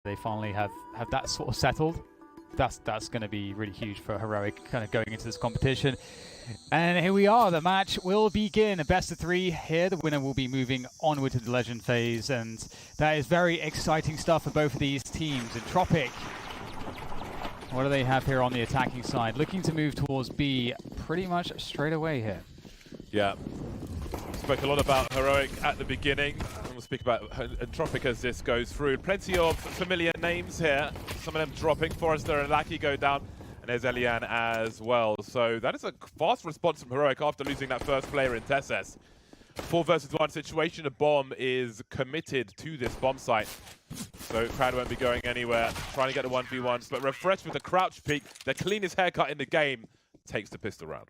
they finally have that sort of settled. That's going to be really huge for Heroic kind of going into this competition. And here we are, the match will begin. A best of 3 here. The winner will be moving onward to the legend phase, and that is very exciting stuff for both of these teams. Entropiq, what do they have here on the attacking side? Looking to move towards B pretty much straight away here. Yeah. Spoke a lot about Heroic at the beginning, and we'll speak about Entropiq as this goes through. Plenty of familiar names here, some of them dropping. Forrester and Lackey go down, and there's Elian as well. So that is a fast response from Heroic after losing that first player in Tesses. 4 versus 1 situation, a bomb is committed to this bomb site. So crowd won't be going anywhere, trying to get the 1v1s, but Refresh with a crouch peek, the cleanest haircut in the game, takes the pistol round.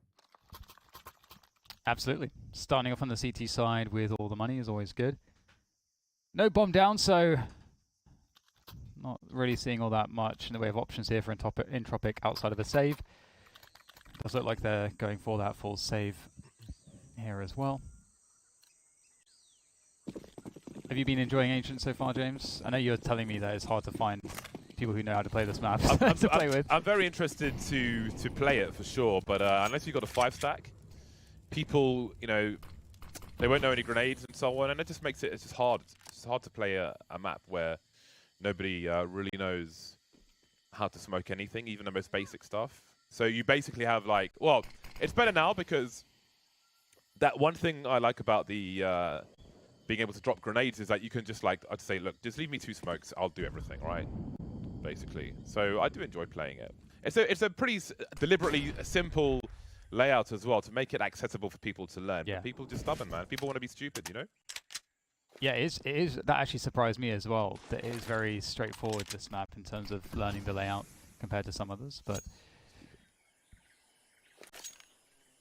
Absolutely. Starting off on the CT side with all the money is always good. No bomb down, so not really seeing all that much in the way of options here for Entropiq outside of a save. Does look like they're going for that full save here as well. Have you been enjoying Ancient so far, James? I know you're telling me that it's hard to find people who know how to play this map to play with. I'm very interested to play it for sure, but unless you've got a 5-stack, people, you know, they won't know any grenades and so on, and it just makes it, it's just hard. It's hard to play a map where nobody really knows how to smoke anything, even the most basic stuff. So you basically have like, well, it's better now because that one thing I like about the being able to drop grenades is that you can just like, I'd say, look, just leave me 2 smokes, I'll do everything, right? Basically. So I do enjoy playing it. It's a pretty deliberately simple layout as well to make it accessible for people to learn. Yeah. But people just stubborn, man. People want to be stupid, you know? Yeah, it is. That actually surprised me as well. That it is very straightforward, this map, in terms of learning the layout compared to some others. But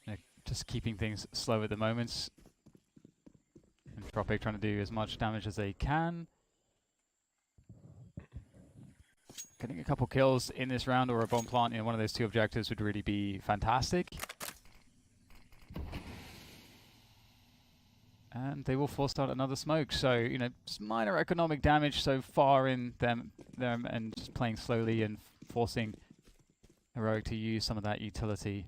you know, just keeping things slow at the moment. Entropiq trying to do as much damage as they can. Getting a couple kills in this round or a bomb plant in one of those 2 objectives would really be fantastic. And they will force out another smoke. So, you know, just minor economic damage so far in them and just playing slowly and forcing Heroic to use some of that utility.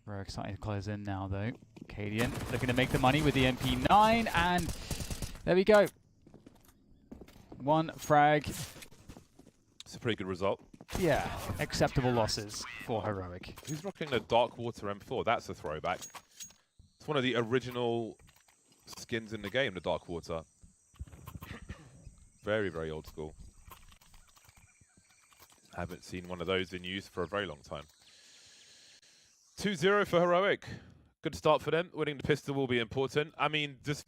Heroic starting to close in now, though. Cadian looking to make the money with the MP9, and there we go. 1 frag. It's a pretty good result. Yeah, acceptable losses for Heroic. Who's rocking the Dark Water M4? That's a throwback. It's one of the original skins in the game, the Dark Water. Very, very old school. Haven't seen one of those in use for a very long time. 2-0 for Heroic. Good start for them. Winning the pistol will be important. I mean, just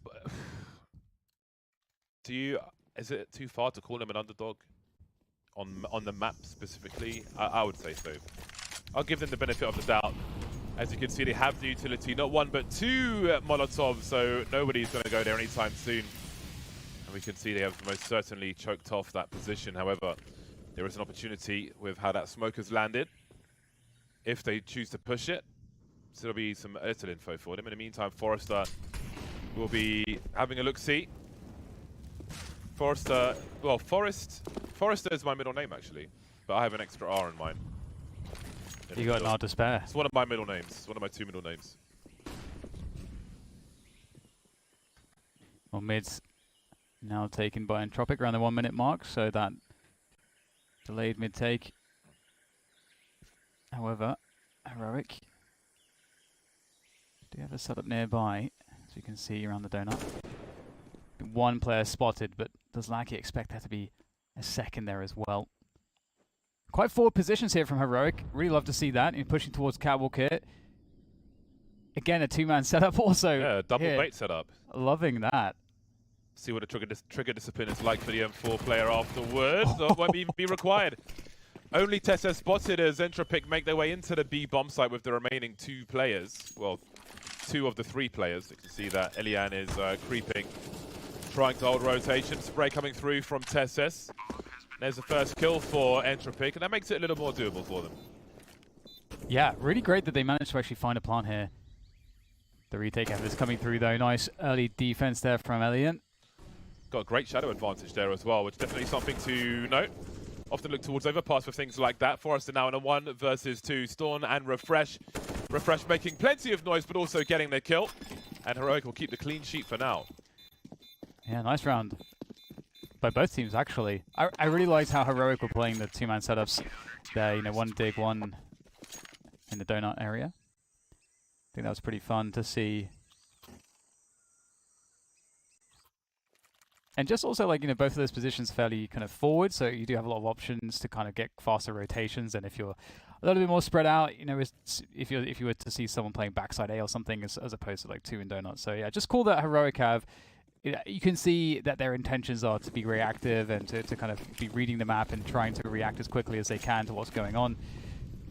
is it too far to call them an underdog on the map specifically? I would say so. I'll give them the benefit of the doubt. As you can see, they have the utility, not 1 but 2 Molotovs, so nobody's going to go there anytime soon. And we can see they have most certainly choked off that position. However, there is an opportunity with how that smoke has landed. If they choose to push it, so there'll be some little info for them. In the meantime, Forrester will be having a look-see. Forrester, well, Forrester is my middle name, actually. But I have an extra R in mine. You got an R to spare. It's one of my middle names. It's one of my 2 middle names. Well, mid's now taken by Entropiq around the 1-minute mark, so that delayed mid-take. However, Heroic do have a setup nearby, as you can see around the donut. 1 player spotted, but does Lackey expect there to be a second there as well? Quite forward positions here from Heroic. Really love to see that. And pushing towards Catwalk here. Again, a 2-man setup also. Yeah, double here. bait setup. Loving that. See what a trigger discipline is like for the M4 player afterwards. So it won't even be required. Only Tessa spotted as Entropiq make their way into the B bomb site with the remaining 2 players. Well, 2 of the 3 players. You can see that Elian is creeping, trying to hold rotation. Spray coming through from Tesses. There's the first kill for Entropiq, and that makes it a little more doable for them. Yeah, really great that they managed to actually find a plant here. The retake effort is coming through, though. Nice early defense there from Elian. Got a great shadow advantage there as well, which is definitely something to note. Often look towards overpass for things like that. Forrester now in a 1 versus 2. Storm and Refresh. Refresh making plenty of noise, but also getting their kill. And Heroic will keep the clean sheet for now. Yeah, nice round by both teams, actually. I really liked how Heroic were playing the two-man setups there. You know, one dig, one in the donut area. I think that was pretty fun to see. And just also, like, you know, both of those positions fairly kind of forward, so you do have a lot of options to kind of get faster rotations. And if you're a little bit more spread out, you know, if you were to see someone playing backside A or something, as opposed to like 2 in donuts. So yeah, just cool that Heroic have. You can see that their intentions are to be reactive and to kind of be reading the map and trying to react as quickly as they can to what's going on.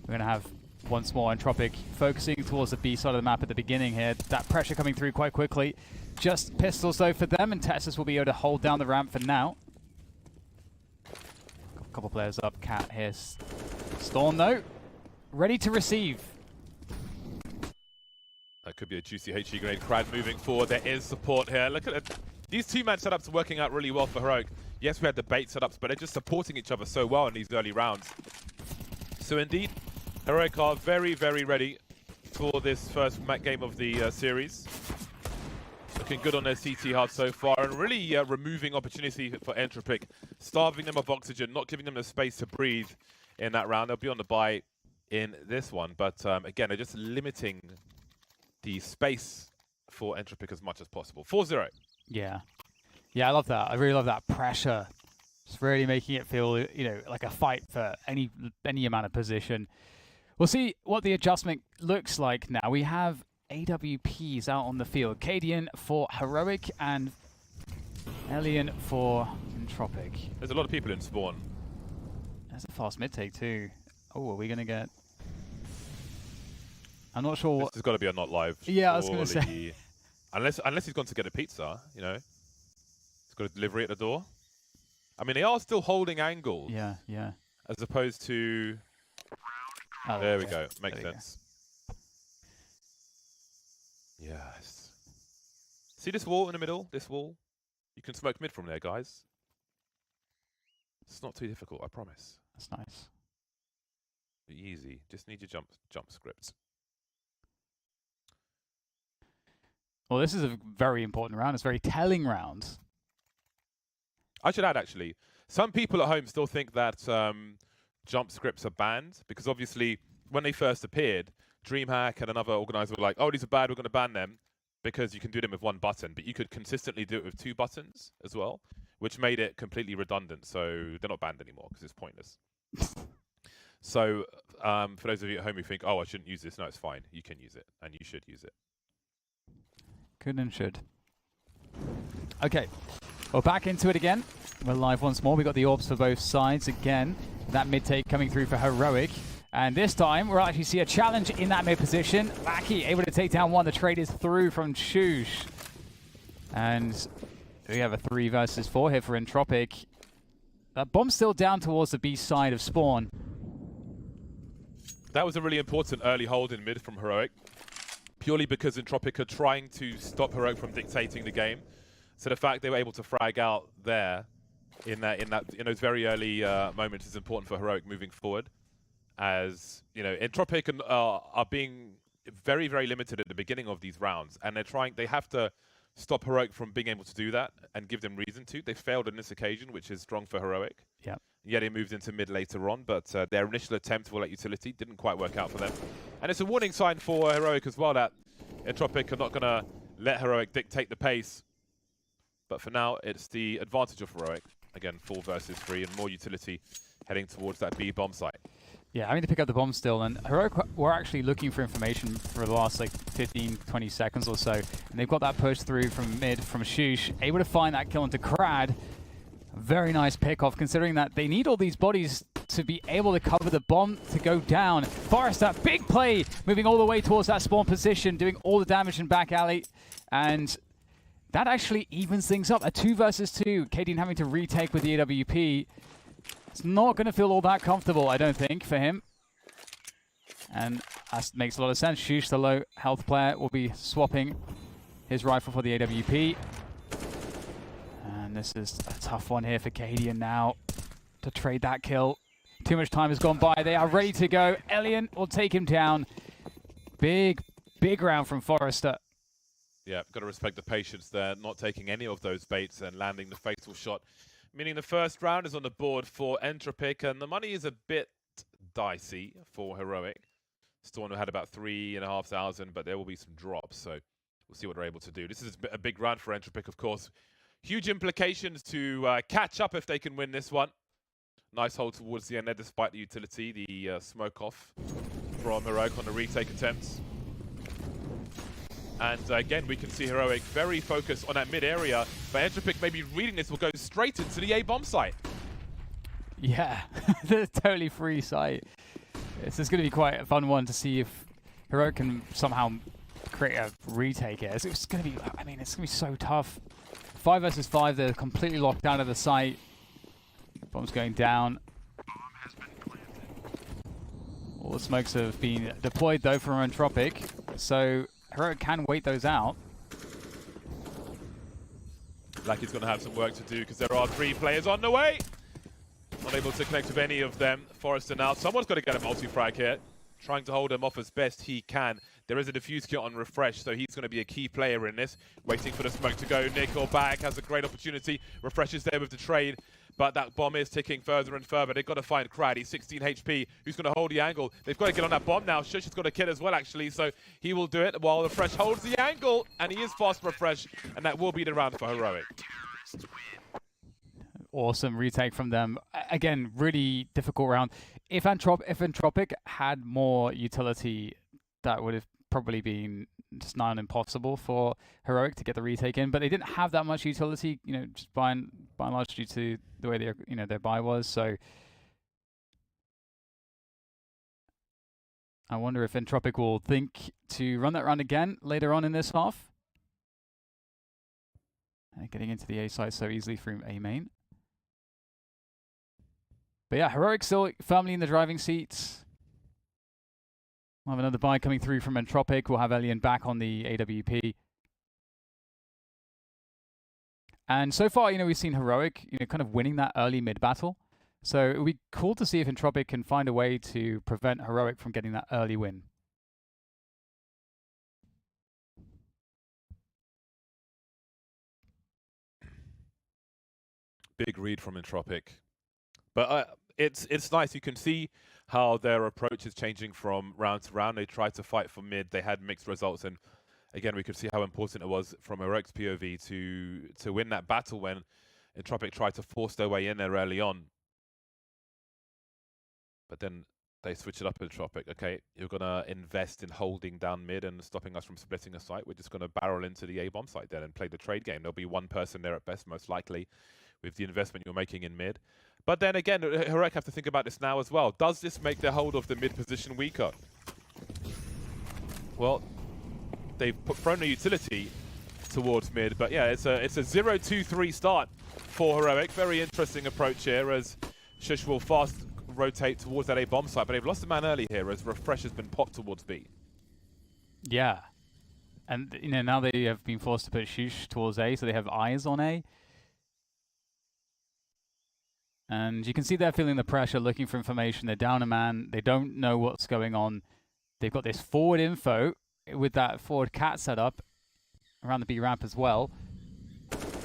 We're gonna have once more Entropiq focusing towards the B side of the map at the beginning here. That pressure coming through quite quickly. Just pistols though for them, and Texas will be able to hold down the ramp for now. Got a couple players up. Cat here. Storm though, ready to receive. That could be a juicy HE grenade. Crad moving forward. There is support here. Look at it. These two-man setups are working out really well for Heroic. Yes, we had the bait setups, but they're just supporting each other so well in these early rounds. So indeed, Heroic are very, very ready for this first game of the series. Looking good on their CT hard so far, and really removing opportunity for Entropiq, starving them of oxygen, not giving them the space to breathe in that round. They'll be on the buy in this one, but again, they're just limiting the space for Entropiq as much as possible. 4-0. Yeah. Yeah, I love that. I really love that pressure. Just really making it feel, you know, like a fight for any amount of position. We'll see what the adjustment looks like now. We have AWPs out on the field. Cadian for Heroic and Elian for Entropiq. There's a lot of people in spawn. That's a fast mid take too. Oh, are we going to get... I'm not sure what... This has got to be a not live. Yeah, I was going to say. Unless he's gone to get a pizza, you know. He's got a delivery at the door. I mean, they are still holding angles. Yeah, yeah. As opposed to... Oh, there we go. Makes sense. Yes. See this wall in the middle? This wall? You can smoke mid from there, guys. It's not too difficult, I promise. That's nice. Be easy. Just need your jump scripts. Well, this is a very important round. It's a very telling round. I should add, actually, some people at home still think that jump scripts are banned, because obviously when they first appeared, DreamHack and another organizer were like, oh, these are bad, we're going to ban them, because you can do them with 1 button, but you could consistently do it with 2 buttons as well, which made it completely redundant. So they're not banned anymore because it's pointless. So for those of you at home who think, oh, I shouldn't use this, no, it's fine. You can use it, and you should use it. Could and should. Okay, well, back into it again. We're live once more. We got the orbs for both sides again. That mid take coming through for Heroic. And this time, we'll actually see a challenge in that mid position. Lackey able to take down one. The trade is through from Shush. And we have a 3 versus 4 here for Entropiq. That bomb's still down towards the B side of spawn. That was a really important early hold in mid from Heroic, purely because Entropiq are trying to stop Heroic from dictating the game. So the fact they were able to frag out there in those very early moments is important for Heroic moving forward. As you know, Entropiq are being very, very limited at the beginning of these rounds, and they have to stop Heroic from being able to do that and give them reason to. They failed on this occasion, which is strong for Heroic. Yeah. Yeah, they moved into mid later on, but their initial attempt for that utility didn't quite work out for them. And it's a warning sign for Heroic as well that Entropiq are not going to let Heroic dictate the pace. But for now, it's the advantage of Heroic. Again, 4 versus 3 and more utility heading towards that B bomb site. Yeah, I need to pick up the bomb still, and Heroic were actually looking for information for the last like 15, 20 seconds or so, and they've got that push through from mid from Shush, able to find that kill into Crad. Very nice pick-off, considering that they need all these bodies to be able to cover the bomb to go down. Forrester, big play, moving all the way towards that spawn position, doing all the damage in back alley, and that actually evens things up. A 2 versus 2, Cadian having to retake with the AWP. It's not going to feel all that comfortable, I don't think, for him. And that makes a lot of sense. Shush, the low health player, will be swapping his rifle for the AWP. And And this is a tough one here for Cadian now to trade that kill. Too much time has gone by. They are ready to go. Elian will take him down. Big round from Forrester. Yeah, got to respect the patience there, not taking any of those baits and landing the fatal shot. Meaning the first round is on the board for Entropiq, and the money is a bit dicey for Heroic. Storm had about 3,500, but there will be some drops, so we'll see what they're able to do. This is a big round for Entropiq, of course. Huge implications to catch up if they can win this one. Nice hold towards the end there, despite the utility, the smoke off from Heroic on the retake attempts. And again, we can see Heroic very focused on that mid area, but Entropiq maybe reading this will go straight into the A bomb site. Yeah, the totally free site. This is going to be quite a fun one to see if Heroic can somehow create a retake here. It's going to be, I mean, it's going to be so tough. 5 versus 5, they're completely locked down at the site. Bomb's going down. All the smokes have been deployed though from Entropiq, so Heroic can wait those out. Like he's going to have some work to do because there are 3 players on the way. Not able to connect with any of them. Forrester now. Someone's got to get a multi-frag here. Trying to hold him off as best he can. There is a defuse kit on Refresh, so he's going to be a key player in this. Waiting for the smoke to go. Nickelback has a great opportunity. Refresh is there with the trade, but that bomb is ticking further and further. They've got to find Crad. He's 16 HP. Who's going to hold the angle? They've got to get on that bomb now. Shush has got a kill as well, actually, so he will do it while Refresh holds the angle, and he is fast Refresh, and that will be the round for Heroic. Awesome retake from them. Again, really difficult round. If Entropiq had more utility, that would have probably been just nigh on impossible for Heroic to get the retake in. But they didn't have that much utility, you know, just by and large due to the way their, you know, their buy was. So I wonder if Entropiq will think to run that round again later on in this half. Getting into the A side so easily through A main. But yeah, Heroic still firmly in the driving seat. We'll have another buy coming through from Entropiq. We'll have Elian back on the AWP. And so far, you know, we've seen Heroic, you know, kind of winning that early mid battle. So it would be cool to see if Entropiq can find a way to prevent Heroic from getting that early win. Big read from Entropiq. But it's nice. You can see how their approach is changing from round to round. They tried to fight for mid. They had mixed results. And again, we could see how important it was from Heroic's POV to win that battle when Entropiq tried to force their way in there early on. But then they switch it up in Entropiq. Okay, you're going to invest in holding down mid and stopping us from splitting a site. We're just going to barrel into the A-bomb site then and play the trade game. There'll be one person there at best, most likely, with the investment you're making in mid. But then again, Heroic have to think about this now as well. Does this make their hold of the mid position weaker? Well, they've thrown the utility towards mid, but yeah, it's a 0-2-3 start for Heroic. Very interesting approach here as Shush will fast rotate towards that A bomb site, but they've lost a man early here as Refresh has been popped towards B. Yeah, and you know now they have been forced to put Shush towards A, so they have eyes on A. And you can see they're feeling the pressure, looking for information. They're down a man. They don't know what's going on. They've got this forward info with that forward cat setup around the B ramp as well.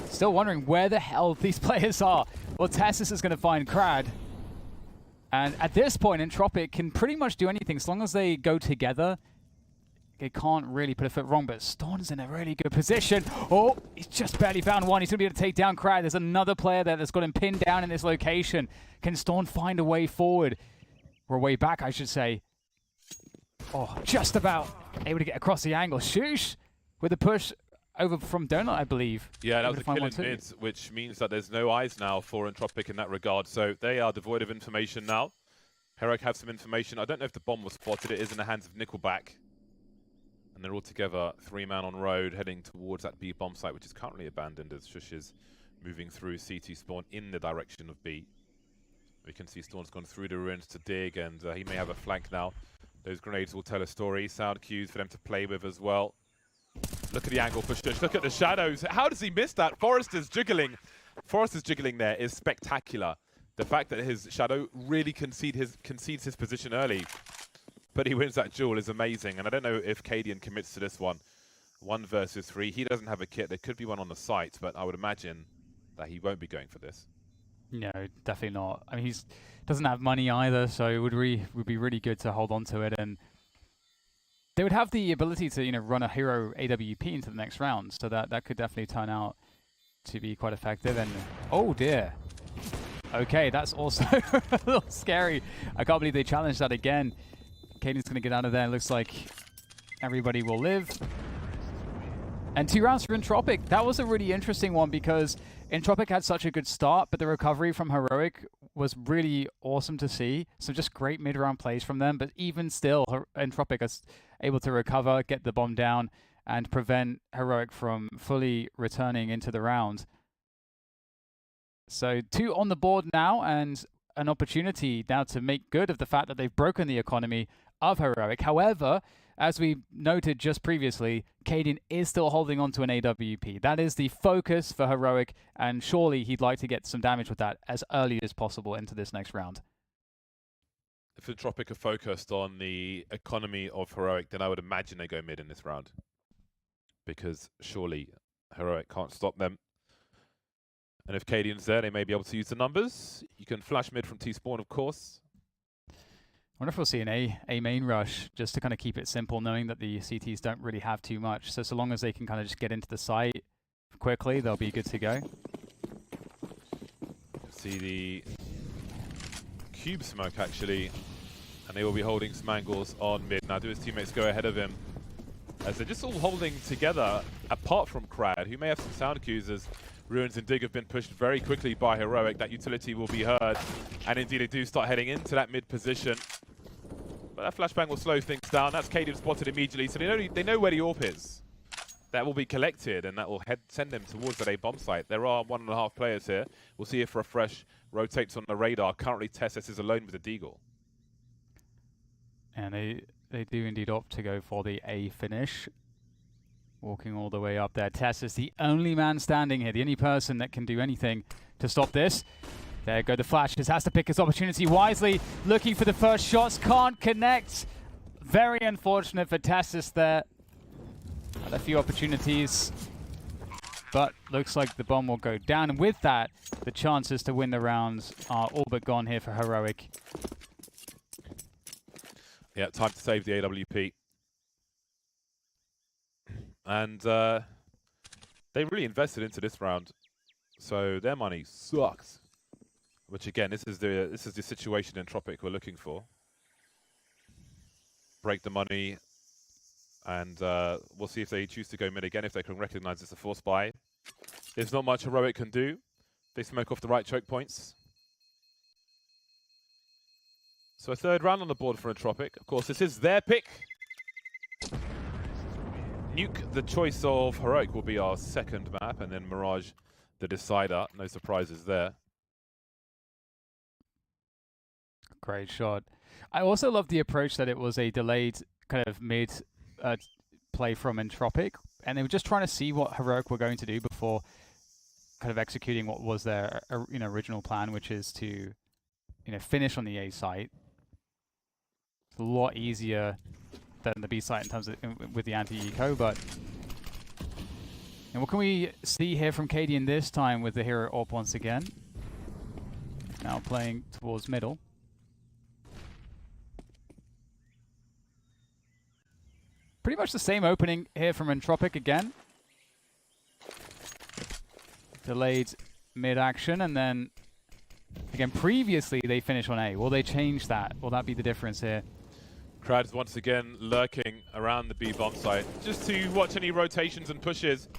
Still wondering where the hell these players are. Well, Tessus is going to find Crad. And at this point, Entropiq can pretty much do anything. As long as they go together, they can't really put a foot wrong. But Storn's in a really good position. Oh, he's just barely found one. He's going to be able to take down Crad. There's another player there that's got him pinned down in this location. Can Storn find a way forward? Or a way back, I should say. Oh, just about able to get across the angle. Shush with a push over from Donut, I believe. Yeah, that was a kill in mids, which means that there's no eyes now for Entropiq in that regard. So they are devoid of information now. Heroic have some information. I don't know if the bomb was spotted. It is in the hands of Nickelback. And they're all together, 3-man on road, heading towards that B bomb site, which is currently abandoned as Shush is moving through CT spawn in the direction of B. We can see Storm's gone through the ruins to dig, and he may have a flank now. Those grenades will tell a story. Sound cues for them to play with as well. Look at the angle for Shush. Look at the shadows. How does he miss that? Forrester's jiggling Forrester's jiggling there is spectacular. The fact that his Shadow really concedes his position early, but he wins that duel is amazing. And I don't know if Cadian commits to this one. 1 versus 3. He doesn't have a kit. There could be one on the site, but I would imagine that he won't be going for this. No, definitely not. I mean, he doesn't have money either, so it would be really good to hold on to it. And they would have the ability to, run a hero AWP into the next round, so that could definitely turn out to be quite effective. And oh dear. Okay, that's also a little scary. I can't believe they challenged that again. Cadian's going to get out of there. Looks like everybody will live. And 2 rounds for Entropiq. That was a really interesting one because Entropiq had such a good start, but the recovery from Heroic was really awesome to see. So just great mid-round plays from them. But even still, Entropiq is able to recover, get the bomb down, and prevent Heroic from fully returning into the round. So 2 on the board now, and an opportunity now to make good of the fact that they've broken the economy of Heroic. However, as we noted just previously, Cadian is still holding on to an AWP. That is the focus for Heroic, and surely he'd like to get some damage with that as early as possible into this next round. If Entropiq are focused on the economy of Heroic, then I would imagine they go mid in this round. Because surely Heroic can't stop them. And if Cadian's there, they may be able to use the numbers. You can flash mid from T-spawn, of course. I wonder if we'll see an A main rush, just to kind of keep it simple, knowing that the CTs don't really have too much. So long as they can kind of just get into the site quickly, they'll be good to go. See the cube smoke, actually. And they will be holding some angles on mid. Now do his teammates go ahead of him, as they're just all holding together, apart from Crad, who may have some sound cues as Ruins and Dig have been pushed very quickly by Heroic. That utility will be heard, and indeed they do start heading into that mid position. But that flashbang will slow things down. That's Cadian spotted immediately, so they know where the AWP is. That will be collected, and that will send them towards that A bomb site. There are 1.5 players here. We'll see if Refresh rotates on the radar. Currently, Tessus is alone with the Deagle. And they do indeed opt to go for the A finish. Walking all the way up there. Tess is the only man standing here, the only person that can do anything to stop this. There go the flashes, has to pick his opportunity wisely, looking for the first shots, can't connect. Very unfortunate for Tessus there. Had a few opportunities, but looks like the bomb will go down. And with that, the chances to win the rounds are all but gone here for Heroic. Yeah, time to save the AWP. And they really invested into this round, so their money sucks. Which again, this is the situation Entropiq we're looking for. Break the money, and we'll see if they choose to go mid again, if they can recognize it's a force buy. There's not much Heroic can do. They smoke off the right choke points. So a 3rd round on the board for Entropiq. Of course, this is their pick. Nuke, the choice of Heroic, will be our 2nd map, and then Mirage, the decider. No surprises there. Great shot. I also love the approach that it was a delayed kind of mid play from Entropiq, and they were just trying to see what Heroic were going to do before kind of executing what was their original plan, which is to finish on the A site. It's a lot easier than the B site in terms of with the anti-eco, but and what can we see here from Cadian this time with the hero AWP once again? Now playing towards middle. Pretty much the same opening here from Entropiq again. Delayed mid-action, and then again previously they finished on A. Will they change that? Will that be the difference here? Crowd's once again lurking around the B bomb site, just to watch any rotations and pushes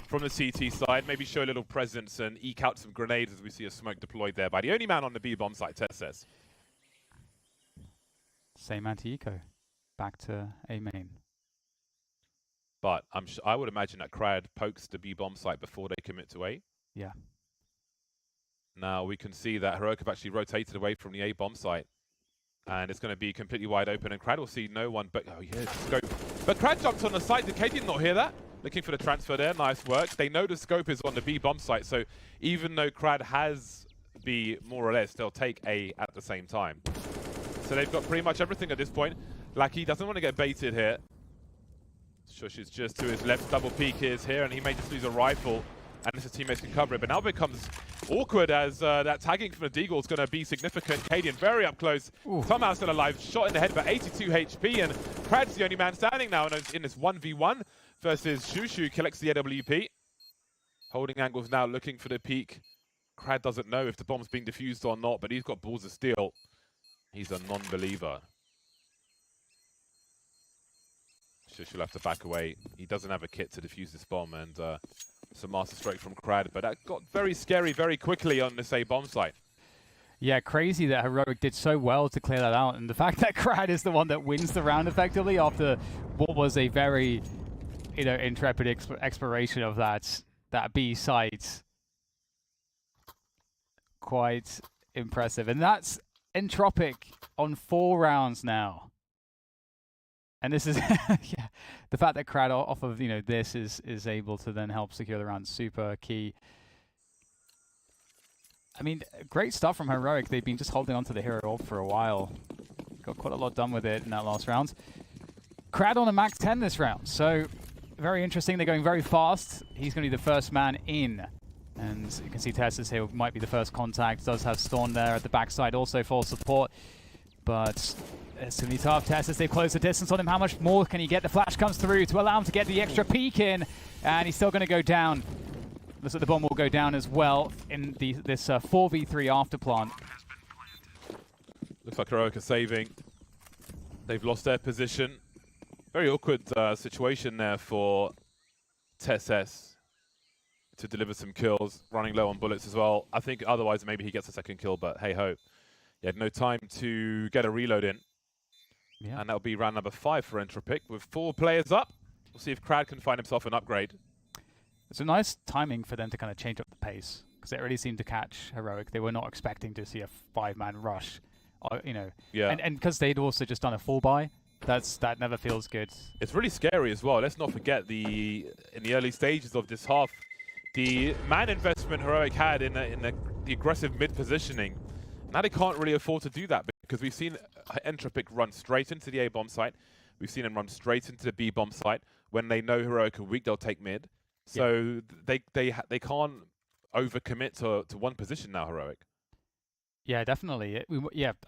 from the CT side, maybe show a little presence and eke out some grenades as we see a smoke deployed there by the only man on the B bomb site, Tess says. Same anti-eco. Back to A main. But I would imagine that Crowd pokes the B bomb site before they commit to A. Yeah. Now we can see that Heroic have actually rotated away from the A bomb site. And it's going to be completely wide open, and Crad will see no one, but oh yeah, scope. But Crad jumped on the site. Did Cadian not hear that? Looking for the transfer there, nice work. They know the scope is on the B bomb site, so even though Crad has B more or less, they'll take A at the same time. So they've got pretty much everything at this point. Lackey doesn't want to get baited here. Shush is just to his left, double peek is here, and he may just lose a rifle, and his teammates can cover it. But now it becomes awkward as that tagging from the Deagle is going to be significant. Cadian very up close, somehow still alive, shot in the head for 82 HP, and Crad's the only man standing now in this 1v1 versus Shushu collects the AWP. Holding angles now, looking for the peak. Crad doesn't know if the bomb's being defused or not, but he's got balls of steel. He's a non-believer. Shushu will have to back away. He doesn't have a kit to defuse this bomb, and some master stroke from Crad, but that got very scary very quickly on this A bomb site. Yeah, crazy that Heroic did so well to clear that out, and the fact that Crad is the one that wins the round effectively after what was a very, intrepid exploration of that B site. Quite impressive, and that's Entropiq on 4 rounds now. And this is, yeah, the fact that Crad off of, this is able to then help secure the round, super key. I mean, great stuff from Heroic. They've been just holding on to the hero orb for a while. Got quite a lot done with it in that last round. Crad on a max 10 this round, so very interesting. They're going very fast. He's going to be the first man in. And you can see Tessus here might be the first contact. Does have Storm there at the backside also for support. But it's going to be tough. Tessus, they've closed the distance on him. How much more can he get? The flash comes through to allow him to get the extra peek in. And he's still going to go down. Looks like the bomb will go down as well in this 4v3 after plant. Looks like Heroic are saving. They've lost their position. Very awkward situation there for Tessus to deliver some kills, running low on bullets as well. I think otherwise maybe he gets a second kill, but hey-ho. He had no time to get a reload in. Yeah. And that'll be round number 5 for Entropiq with 4 players up. We'll see if Crad can find himself an upgrade. It's a nice timing for them to kind of change up the pace, because it really seemed to catch Heroic. They were not expecting to see a 5-man rush, Yeah. And because they'd also just done a 4-buy. That never feels good. It's really scary as well. Let's not forget in the early stages of this half, the man investment Heroic had in the aggressive mid positioning. Now they can't really afford to do that because we've seen Entropiq run straight into the A bomb site. We've seen them run straight into the B bomb site. When they know Heroic are weak, they'll take mid. So they can't overcommit to one position now, Heroic. Yeah, definitely.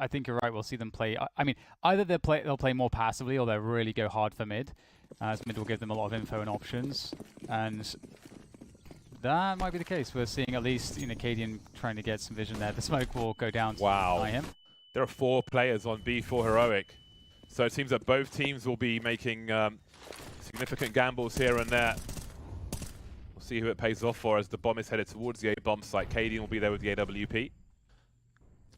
I think you're right. We'll see them play. I mean, either they'll play more passively, or they'll really go hard for mid, as mid will give them a lot of info and options, and that might be the case. We're seeing at least Cadian trying to get some vision there. The smoke will go down to deny him. There are 4 players on B for Heroic, so it seems that both teams will be making significant gambles here and there. We'll see who it pays off for as the bomb is headed towards the A bomb site. Cadian will be there with the AWP.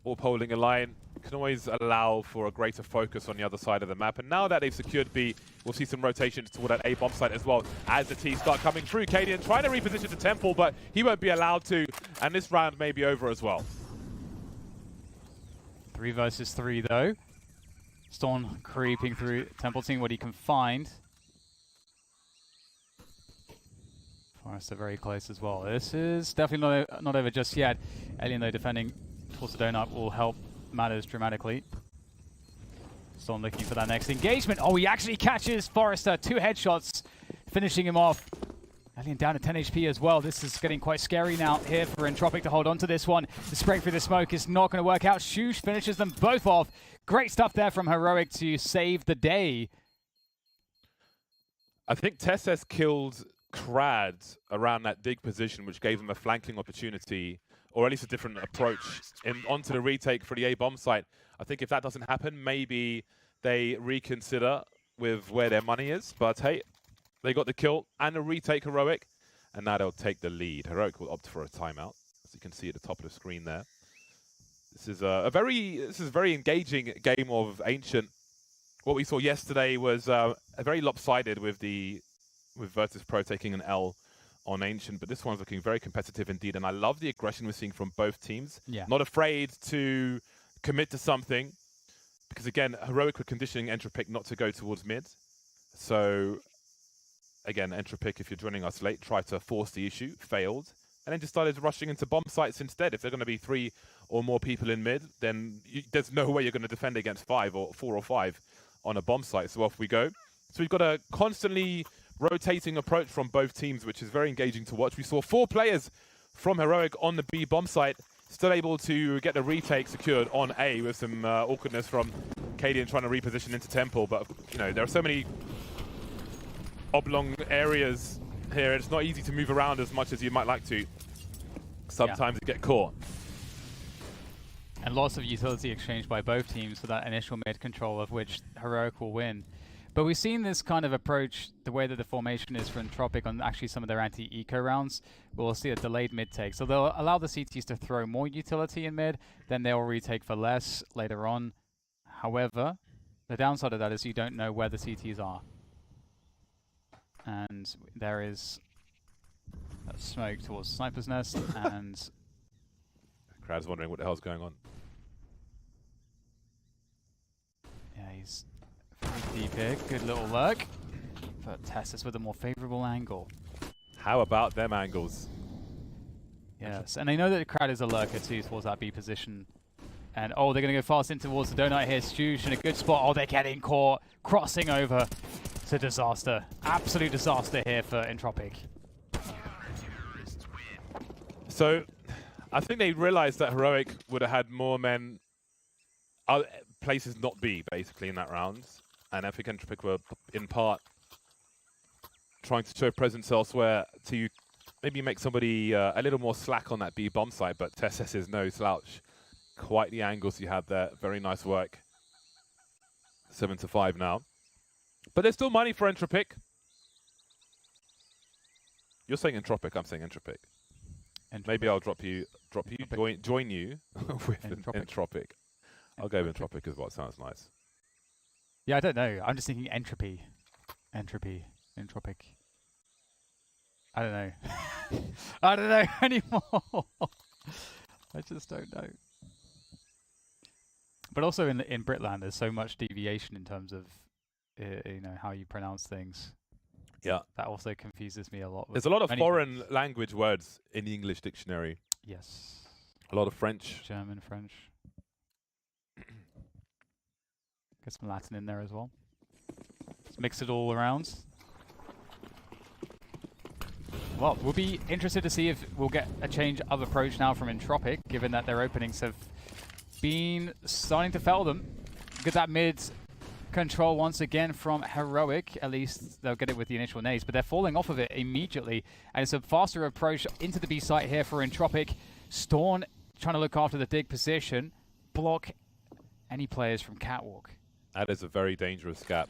All holding a line can always allow for a greater focus on the other side of the map. And now that they've secured B, we'll see some rotations toward that A bomb site as well as the T start coming through. Cadian trying to reposition the temple, but he won't be allowed to. And this round may be over as well. 3 versus 3 though. Storm creeping through temple, seeing what he can find. Forrester very close as well. This is definitely not over just yet. Alien though defending towards the donut will help matters dramatically. Storm looking for that next engagement. Oh, he actually catches Forrester. 2 headshots, finishing him off. Alien down to 10 HP as well. This is getting quite scary now here for Entropiq to hold on to this one. The spray through the smoke is not going to work out. Shush finishes them both off. Great stuff there from Heroic to save the day. I think Tessus killed Crad around that dig position, which gave him a flanking opportunity, or at least a different approach onto the retake for the A bomb site. I think if that doesn't happen, maybe they reconsider with where their money is. But hey, they got the kill and a retake, Heroic, and now they'll take the lead. Heroic will opt for a timeout, as you can see at the top of the screen there. This is a very engaging game of Ancient. What we saw yesterday was a very lopsided with Virtus Pro taking an L on Ancient, but this one's looking very competitive indeed, and I love the aggression we're seeing from both teams. Yeah. Not afraid to commit to something, because again, Heroic were conditioning Entropiq not to go towards mid. So again, Entropiq, if you're joining us late, tried to force the issue, failed, and then just started rushing into bomb sites instead. If they're going to be 3 or more people in mid, then there's no way you're going to defend against 4 or 5 on a bomb site. So off we go. So we've got a constantly rotating approach from both teams, which is very engaging to watch. We saw 4 players from Heroic on the B bomb site, still able to get the retake secured on A with some awkwardness from Cadian trying to reposition into Temple. But, you know, there are so many oblong areas here. It's not easy to move around as much as you might like to. Sometimes you get caught. And lots of utility exchanged by both teams for that initial mid control, of which Heroic will win. But we've seen this kind of approach, the way that the formation is for Entropiq on actually some of their anti-eco rounds. We'll see a delayed mid take. So they'll allow the CTs to throw more utility in mid, then they'll retake for less later on. However, the downside of that is you don't know where the CTs are. And there is that smoke towards Sniper's Nest, and Crowd's wondering what the hell's going on. Yeah, he's very deep here. Good little lurk. But Tessus with a more favorable angle. How about them angles? Yes, and they know that the Crowd is a lurker too towards that B position. And oh, they're going to go fast in towards the donut here. Stoosh in a good spot. Oh, they're getting caught. Crossing over to disaster. Absolute disaster here for Entropiq. So, I think they realized that Heroic would have had more men, places not B, basically, in that round. And I think Entropiq were, in part, trying to show presence elsewhere to maybe make somebody a little more slack on that B bomb site, but Tessus is no slouch. Quite the angles you had there. Very nice work. 7-5 now. But there's still money for Entropiq. You're saying Entropiq, I'm saying Entropiq. Maybe I'll join you with Entropiq. I'll go with Entropiq as well. It sounds nice. Yeah, I don't know. I'm just thinking entropy. Entropiq. I don't know. I don't know anymore. I just don't know. But also in Britland, there's so much deviation in terms of you know, how you pronounce things. Yeah. That also confuses me a lot. There's a lot of foreign language words in the English dictionary. Yes. A lot of French. German, French. Get some Latin in there as well. Let's mix it all around. Well, we'll be interested to see if we'll get a change of approach now from Entropiq, given that their openings have been starting to fail them. Get that mid control once again from Heroic. At least they'll get it with the initial nades, but they're falling off of it immediately. And it's a faster approach into the B site here for Entropiq. Storn trying to look after the dig position, block any players from Catwalk. That is a very dangerous gap.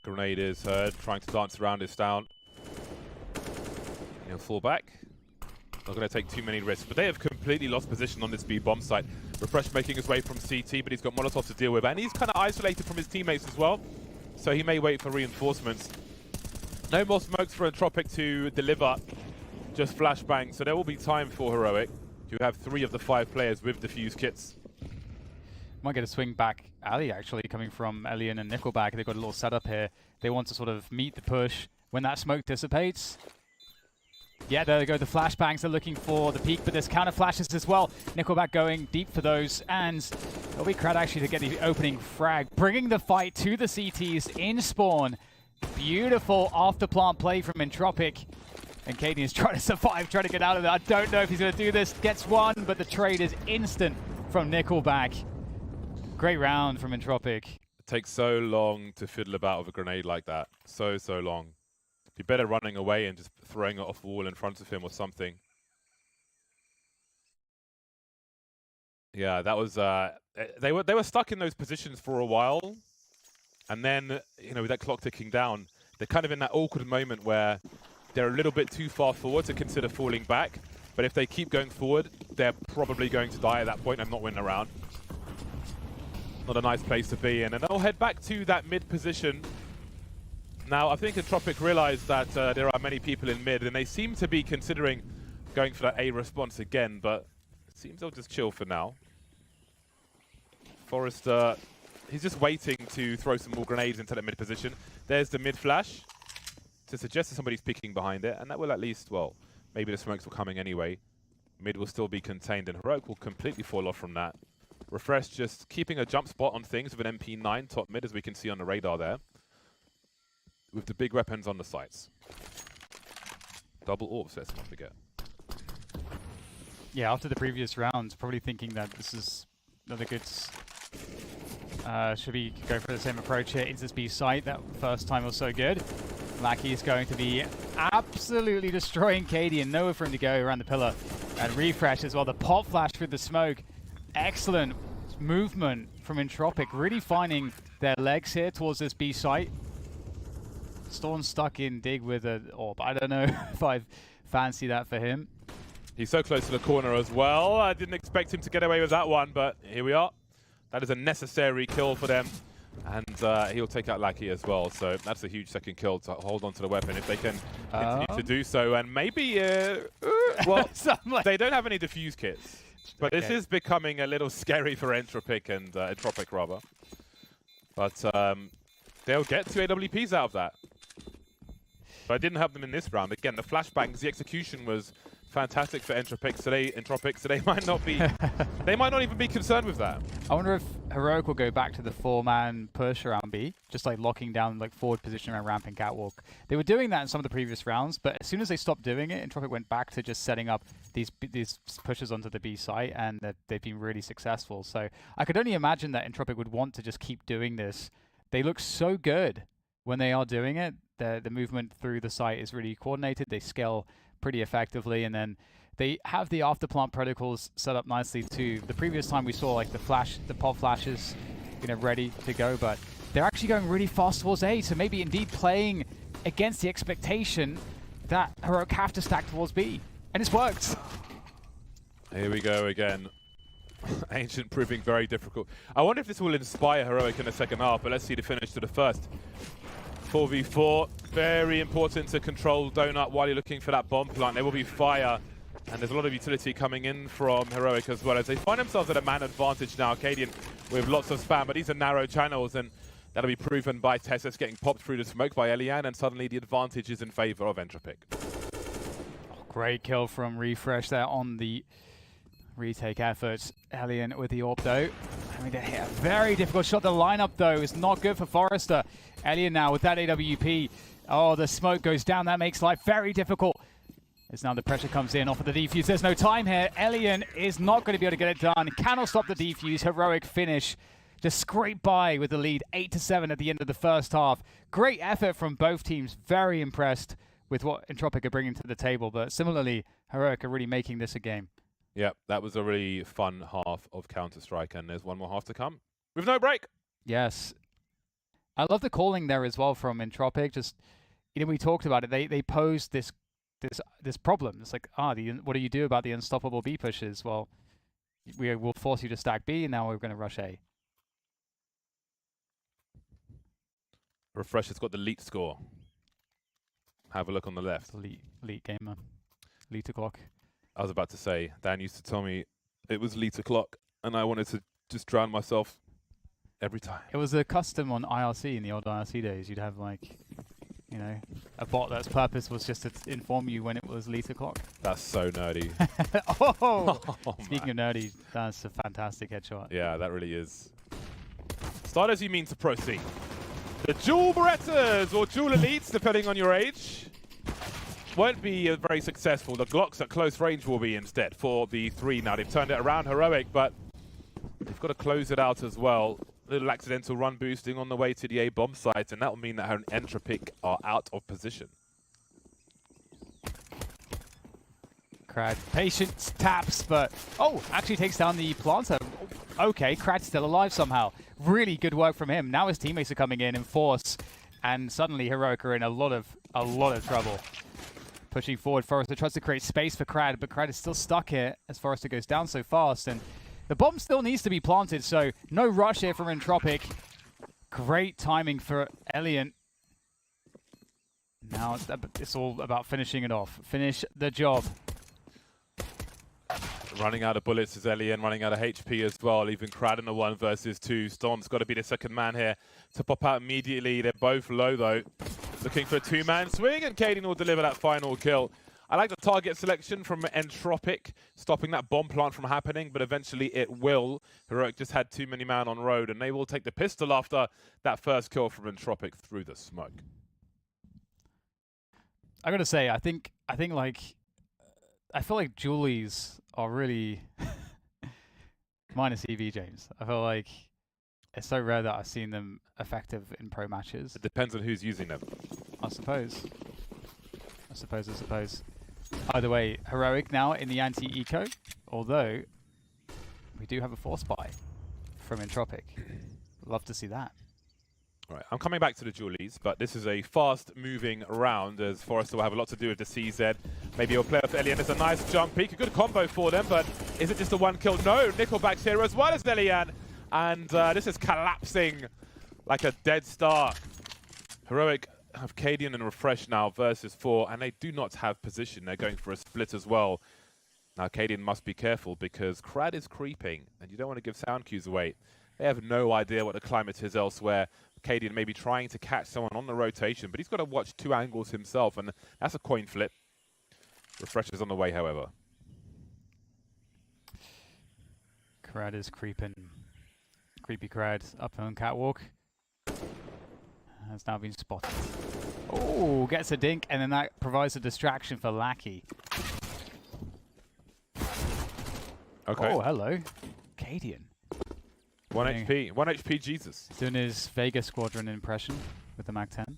Grenade is heard, trying to dance around his down. He'll fall back. Not going to take too many risks, but they have completely lost position on this B bomb site. Refresh making his way from CT, but he's got Molotov to deal with, and he's kind of isolated from his teammates as well, so he may wait for reinforcements. No more smokes for Entropiq to deliver, just flashbang, so there will be time for Heroic, who have 3 of the 5 players with defuse kits. Might get a swing back alley, actually, coming from Elian and Nickelback. They've got a little setup here. They want to sort of meet the push when that smoke dissipates. Yeah, there they go. The flashbangs are looking for the peak, but there's counter flashes as well. Nickelback going deep for those, and it'll be Crad actually to get the opening frag, bringing the fight to the CTs in spawn. Beautiful after-plant play from Entropiq. And Caden is trying to survive, trying to get out of it. I don't know if he's going to do this. Gets one, but the trade is instant from Nickelback. Great round from Entropiq. It takes so long to fiddle about with a grenade like that. So long. Be better running away and just throwing it off the wall in front of him or something. Yeah, that was they were stuck in those positions for a while, and then, you know, with that clock ticking down, they're kind of in that awkward moment where they're a little bit too far forward to consider falling back. But if they keep going forward, they're probably going to die at that point and not win a round. Not a nice place to be in, and they'll head back to that mid position. Now, I think Entropiq realized that there are many people in mid, and they seem to be considering going for that A response again, but it seems they'll just chill for now. Forrester, he's just waiting to throw some more grenades into that mid position. There's the mid flash. to suggest that somebody's peeking behind it, and that will at least, well, maybe the smokes were coming anyway. Mid will still be contained, and Heroic will completely fall off from that. Refresh just keeping a jump spot on things with an MP9 top mid, as we can see on the radar there, with the big weapons on the sights. Double orbs, let's not forget. Yeah, after the previous rounds, probably thinking that this is another good... should we go for the same approach here into this B site? That first time was so good. Lackey is going to be absolutely destroying KD, and nowhere for him to go around the pillar. And Refresh as well, the pop flash through the smoke. Excellent movement from Entropiq, really finding their legs here towards this B site. Storm stuck in Dig with an orb. I don't know if I fancy that for him. He's so close to the corner as well. I didn't expect him to get away with that one, but here we are. That is a necessary kill for them. And he'll take out Lackey as well. So that's a huge second kill to hold on to the weapon if they can continue to do so. And maybe, well, they don't have any defuse kits. But this is becoming a little scary for Entropiq and Entropiq rather. But they'll get 2 AWPs out of that. But I didn't have them in this round. Again, the flashbangs, the execution was fantastic for Entropiq, so they might not be, they might not even be concerned with that. I wonder if Heroic will go back to the 4-man push around B, just like locking down like forward position around ramp and catwalk. They were doing that in some of the previous rounds, but as soon as they stopped doing it, Entropiq went back to just setting up these pushes onto the B site, and they've been really successful. So I could only imagine that Entropiq would want to just keep doing this. They look so good when they are doing it. The movement through the site is really coordinated. They scale pretty effectively, and then they have the afterplant protocols set up nicely too. The previous time we saw like the pop flashes, you know, ready to go, but they're actually going really fast towards A, so maybe indeed playing against the expectation that Heroic have to stack towards B, and it's worked. Here we go again. Ancient proving very difficult. I wonder if this will inspire Heroic in the second half, but let's see the finish to the first. 4v4, very important to control Donut while you're looking for that bomb plant. There will be fire, and there's a lot of utility coming in from Heroic as well, as they find themselves at a man advantage now. Arcadian with lots of spam, but these are narrow channels, and that'll be proven by Tessus getting popped through the smoke by Elian, and suddenly the advantage is in favor of Entropiq. Oh, great kill from Refresh there on the retake efforts. Elian with the orb though. I mean, they hit a very difficult shot. The lineup though is not good for Forrester. Elian now with that AWP. Oh, the smoke goes down. That makes life very difficult. As now the pressure comes in off of the defuse. There's no time here. Elian is not going to be able to get it done. Cannot stop the defuse. Heroic finish. Just scrape by with the lead. 8-7 at the end of the first half. Great effort from both teams. Very impressed with what Entropiq are bringing to the table. But similarly, Heroic are really making this a game. Yep, that was a really fun half of Counter-Strike, and there's one more half to come with no break. Yes. I love the calling there as well from Entropiq. Just, you know, we talked about it. They posed this problem. It's like, what do you do about the unstoppable B pushes? Well, we will force you to stack B, and now we're going to rush A. Refresh has got the lead score. Have a look on the left. Elite gamer. Elite clock. I was about to say, Dan used to tell me it was liter clock, and I wanted to just drown myself every time. It was a custom on IRC in the old IRC days. You'd have like, you know, a bot that's purpose was just to inform you when it was liter clock. That's so nerdy. Oh, speaking of nerdy, that's a fantastic headshot. Yeah, that really is. Start as you mean to proceed. The Dual Berettas, or Dual Elites, depending on your age, won't be very successful. The Glocks at close range will be instead for the 3 now. They've turned it around Heroic, but they've got to close it out as well. A little accidental run boosting on the way to the A bomb site, and that will mean that Entropiq are out of position. Krad, patient taps, but actually takes down the planter. Okay, Krad's still alive somehow. Really good work from him. Now his teammates are coming in force, and suddenly Heroic are in a lot of trouble. Pushing forward, Forrester tries to create space for Krad, but Krad is still stuck here as Forrester goes down so fast, and the bomb still needs to be planted, so no rush here from Entropiq. Great timing for Elian. Now it's all about finishing it off. Finish the job. Running out of bullets is Elian, running out of HP as well, leaving Krad in a 1 versus 2. Storm's got to be the second man here to pop out immediately. They're both low though. Looking for a two-man swing, and Cadian will deliver that final kill. I like the target selection from Entropiq, stopping that bomb plant from happening, but eventually it will. Heroic just had too many man on road, and they will take the pistol after that first kill from Entropiq through the smoke. I gotta say, I think like, I feel like Julies are really minus EV James. I feel like it's so rare that I've seen them effective in pro matches. It depends on who's using them. I suppose. Either way, Heroic now in the anti-eco, although we do have a force buy from Entropiq. Love to see that. Right, I'm coming back to the Julies, but this is a fast-moving round as Forrester will have a lot to do with the CZ. Maybe he'll play off Elian. There's a nice jump peek, a good combo for them, but is it just a one kill? No, Nickelback's here as well as Elian, and this is collapsing like a dead start. Heroic have Cadian and Refresh now versus 4, and they do not have position. They're going for a split as well. Now Cadian must be careful because Crad is creeping, and you don't want to give sound cues away. They have no idea what the climate is elsewhere. Cadian may be trying to catch someone on the rotation, but he's got to watch 2 angles himself, and that's a coin flip. Refresh is on the way, however. Crad is creeping. Creepy Crad up on catwalk. Has now been spotted. Oh, gets a dink, and then that provides a distraction for Lackey. Okay. Oh, hello. Cadian. 1 HP. 1 HP Jesus. Doing his Vega Squadron impression with the Mag-10.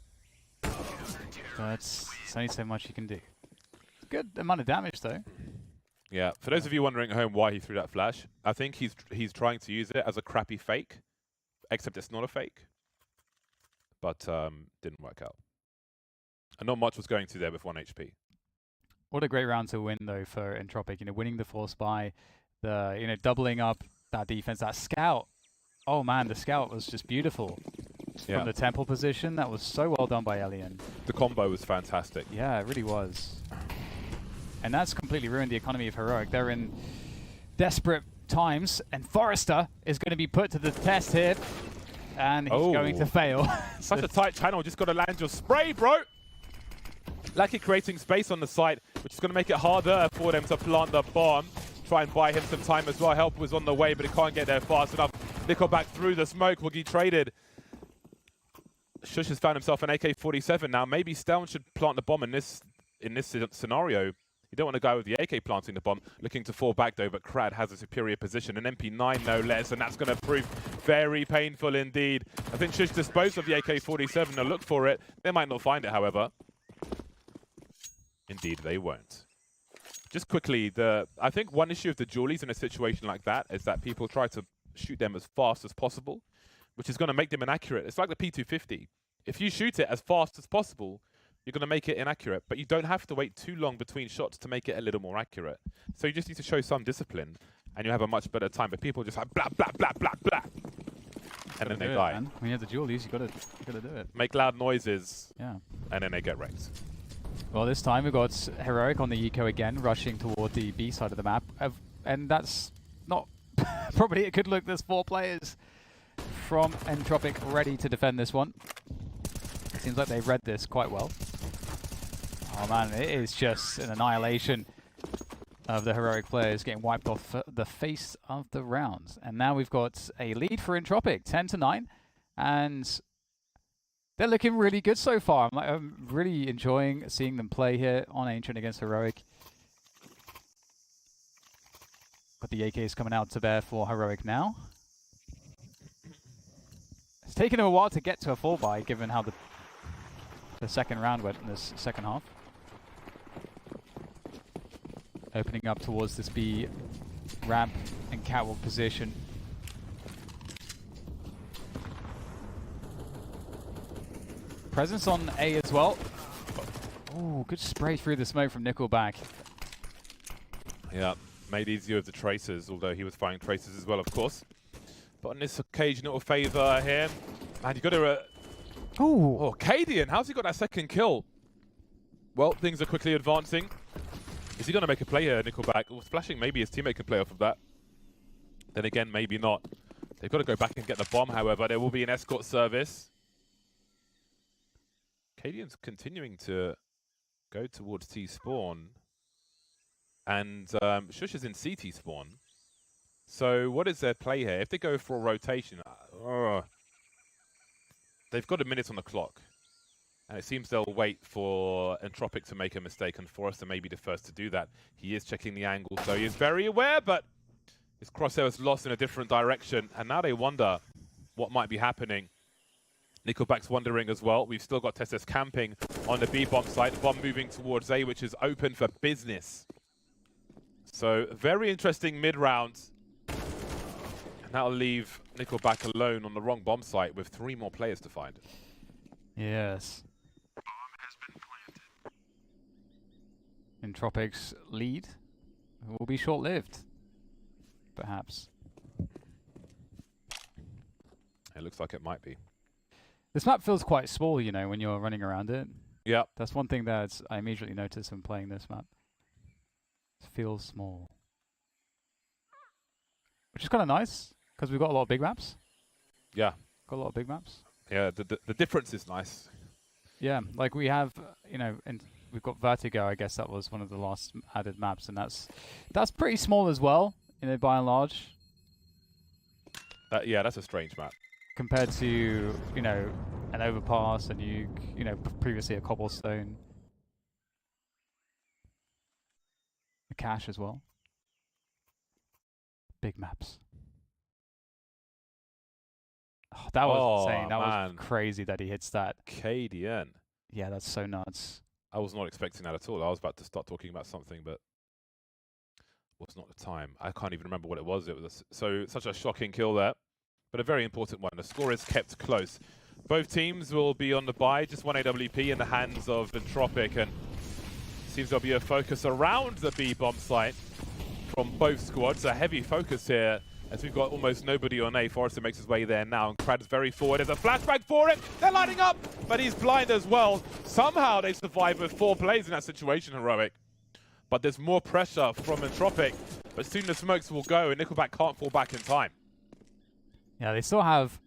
But it's only so much he can do. Good amount of damage, though. Yeah. For those of you wondering at home why he threw that flash, I think he's trying to use it as a crappy fake, except it's not a fake. But didn't work out. And not much was going to there with 1 HP. What a great round to win, though, for Entropiq. You know, winning the force by the, doubling up that defense, that scout. Oh man, the scout was just beautiful. Yeah. From the temple position, that was so well done by Elian. The combo was fantastic. Yeah, it really was. And that's completely ruined the economy of Heroic. They're in desperate times, and Forrester is going to be put to the test here, and he's going to fail. Such a tight channel, just got to land your spray, bro. Lucky creating space on the site, which is going to make it harder for them to plant the bomb. Try and buy him some time as well. Help was on the way, but he can't get there fast enough. Nickelback through the smoke will be traded. Shush has found himself an AK-47 now. Maybe Steln should plant the bomb in this scenario. You don't want to go with the AK planting the bomb. Looking to fall back though, but Crad has a superior position. An MP9 no less, and that's going to prove very painful indeed. I think Shush disposed of the AK-47 to look for it. They might not find it, however. Indeed, they won't. Just quickly, I think one issue of the Julies in a situation like that is that people try to shoot them as fast as possible, which is going to make them inaccurate. It's like the P250. If you shoot it as fast as possible, you're going to make it inaccurate, but you don't have to wait too long between shots to make it a little more accurate. So you just need to show some discipline, and you have a much better time. But people just like blah, blah, blah, blah, blah, and then they die. Man. When you have the Julies, you gotta do it. Make loud noises, yeah, and then they get wrecked. Well, this time we've got Heroic on the eco again, rushing toward the B side of the map. And that's not probably a good look. There's 4 players from Entropiq ready to defend this one. It seems like they've read this quite well. Oh man, it is just an annihilation of the Heroic players getting wiped off the face of the round. And now we've got a lead for Entropiq, 10-9. And they're looking really good so far. I'm really enjoying seeing them play here on Ancient against Heroic. But the AK is coming out to bear for Heroic now. It's taken them a while to get to a full buy, given how the second round went in this second half. Opening up towards this B ramp and catwalk position. Presence on A as well. Oh, good spray through the smoke from Nickelback. Yeah, made easier with the tracers, although he was firing tracers as well, of course. But on this occasion, it will favour him. And you got to... Oh, Cadian, how's he got that second kill? Well, things are quickly advancing. Is he going to make a play here, Nickelback? Well, splashing, maybe his teammate can play off of that. Then again, maybe not. They've got to go back and get the bomb, however. There will be an escort service. Cadian's continuing to go towards T spawn, and Shush is in CT spawn. So what is their play here? If they go for a rotation, they've got a minute on the clock. And it seems they'll wait for Entropiq to make a mistake, and Forrester may be the first to do that. He is checking the angle, so he is very aware, but his crosshair is lost in a different direction. And now they wonder what might be happening. Nickelback's wondering as well. We've still got Testes camping on the B bomb site. The bomb moving towards A, which is open for business. So very interesting mid-round. And that'll leave Nickelback alone on the wrong bomb site with 3 more players to find. Yes. Entropiq's lead will be short-lived, perhaps. It looks like it might be. This map feels quite small, you know, when you're running around it. Yeah. That's one thing that I immediately noticed when playing this map. It feels small. Which is kind of nice, because we've got a lot of big maps. Yeah. Got a lot of big maps. Yeah, the difference is nice. Yeah, like we have, you know, and we've got Vertigo. I guess that was one of the last added maps, and that's pretty small as well, you know, by and large. Yeah, that's a strange map. Compared to, you know, an overpass and you know, previously a cobblestone. A cache as well. Big maps. Oh, that was insane. That was crazy that he hits that. Cadian. Yeah, that's so nuts. I was not expecting that at all. I was about to start talking about something, but was not the time. I can't even remember what it was. It was such a shocking kill there, but a very important one. The score is kept close. Both teams will be on the bye. Just one AWP in the hands of Entropiq, and seems there'll be a focus around the B bomb site from both squads. A heavy focus here, as we've got almost nobody on A. Forrester makes his way there now, and Krad's very forward. There's a flashback for it. They're lining up, but he's blind as well. Somehow they survive with 4 plays in that situation, Heroic. But there's more pressure from Entropiq. But soon the smokes will go, and Nickelback can't fall back in time. Yeah, they still have